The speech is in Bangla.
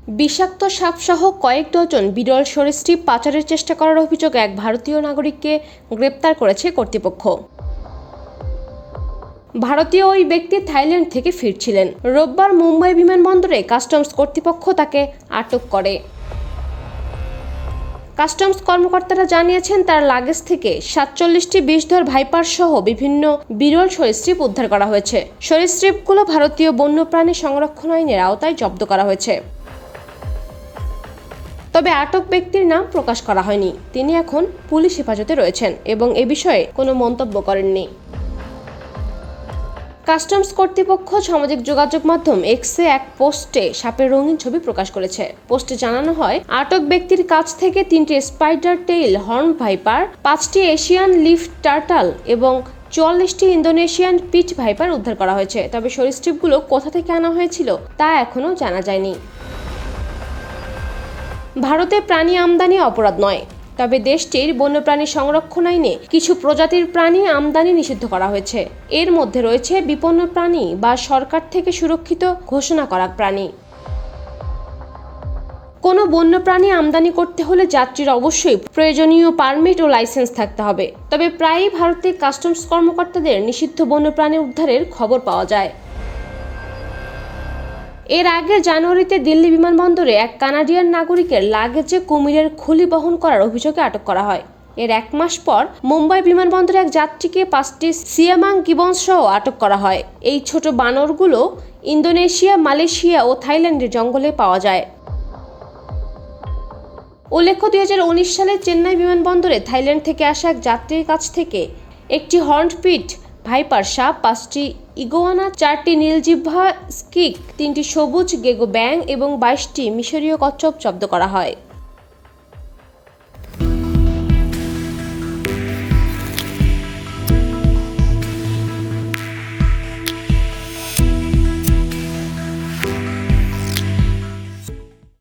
বিষাক্ত সাপসহ কয়েক ডজন বিরল সরীসৃপ পাচারের চেষ্টা করার অভিযোগে এক ভারতীয় নাগরিককে গ্রেপ্তার করেছে কর্তৃপক্ষ। ভারতীয় ওই ব্যক্তি থাইল্যান্ড থেকে ফিরছিলেন। রোববার মুম্বাই বিমানবন্দরে কাস্টমস কর্তৃপক্ষ তাকে আটক করে। কাস্টমস কর্মকর্তারা জানিয়েছেন, তার লাগেজ থেকে 47টি বিষধর ভাইপার সহ বিভিন্ন বিরল সরীসৃপ উদ্ধার করা হয়েছে। সরীসৃপগুলো ভারতীয় বন্যপ্রাণী সংরক্ষণ আইনের আওতায় জব্দ করা হয়েছে। তবে আটক ব্যক্তির নাম প্রকাশ করা হয়নি। তিনি এখন পুলিশ হেফাজতে রয়েছেন এবং এ বিষয়ে কোনো মন্তব্য করেননি। কাস্টমস কর্তৃপক্ষ সামাজিক যোগাযোগ মাধ্যম এক্সে এক পোস্টে সাপের রঙিন ছবি প্রকাশ করেছে। পোস্টে জানানো হয়, আটক ব্যক্তির কাছ থেকে 3টি স্পাইডার টেইল হর্ন ভাইপার, 5টি এশিয়ান লিফ টার্টল এবং 44টি ইন্দোনেশিয়ান পিচ ভাইপার উদ্ধার করা হয়েছে। তবে সরীসৃপগুলো কোথা থেকে আনা হয়েছিল তা এখনও জানা যায়নি। ভারতে প্রাণী আমদানি অপরাধ নয়, তবে দেশটির বন্যপ্রাণী সংরক্ষণ আইনে কিছু প্রজাতির প্রাণী আমদানি নিষিদ্ধ করা হয়েছে। এর মধ্যে রয়েছে বিপন্ন প্রাণী বা সরকার থেকে সুরক্ষিত ঘোষণা করা প্রাণী। কোনো বন্যপ্রাণী আমদানি করতে হলে যাত্রীর অবশ্যই প্রয়োজনীয় পারমিট ও লাইসেন্স থাকতে হবে। তবে প্রায়ই ভারতে কাস্টমস কর্মকর্তাদের নিষিদ্ধ বন্যপ্রাণী উদ্ধারের খবর পাওয়া যায়। এর আগে জানুয়ারিতে দিল্লি বিমানবন্দরে এক কানাডিয়ান নাগরিকের লাগেজে কুমিরের খুলি বহন করার অভিযোগে আটক করা হয়। এর এক মাস পর মুম্বাই বিমানবন্দরে এক যাত্রীকে 5টি সিয়ামাং গিবন্স সহ আটক করা হয়। এই ছোট বানরগুলো ইন্দোনেশিয়া, মালয়েশিয়া ও থাইল্যান্ডের জঙ্গলে পাওয়া যায়। উল্লেখ্য, 2019 সালে চেন্নাই বিমানবন্দরে থাইল্যান্ড থেকে আসা এক যাত্রীর কাছ থেকে একটি হর্নড পিট ভাইপার সাপ, 5টি ইগুয়ানা, 4টি নীলজিহ্বা স্কিক, 3টি সবুজ গেগো ব্যাং এবং 22টি মিশরীয় কচ্ছপ জব্দ করা হয়।